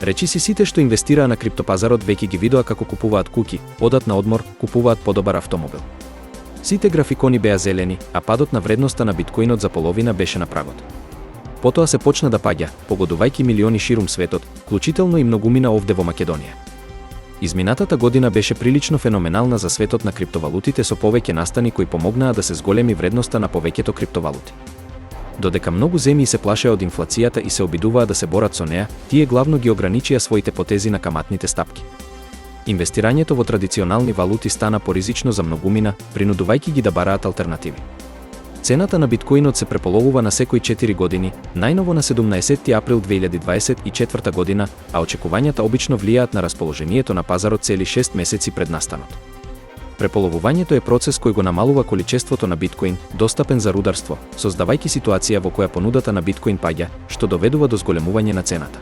Речиси сите што инвестираа на криптопазарот веќе ги видоа како купуваат куќи, одат на одмор, купуваат подобар автомобил. Сите графикони беа зелени, а падот на вредноста на биткоинот за половина беше на прагот. Потоа се почна да паѓа, погодувајќи милиони ширум светот, вклучително и многумина овде во Македонија. Изминатата година беше прилично феноменална за светот на криптовалутите со повеќе настани кои помогнаа да се зголеми вредноста на повеќето криптовалути. Додека многу земји се плашеа од инфлацијата и се обидуваа да се борат со неа, тие главно ги ограничија своите потези на каматните стапки. Инвестирањето во традиционални валути стана поризично за многумина, принудувајќи ги да бараат алтернативи. Цената на биткоинот се преполовува на секои 4 години, најново на 17 април 2024 година, а очекувањата обично влијаат на расположението на пазарот цели 6 месеци пред настанот. Преполовувањето е процес кој го намалува количеството на биткоин, достапен за рударство, создавајќи ситуација во која понудата на биткоин паѓа, што доведува до зголемување на цената.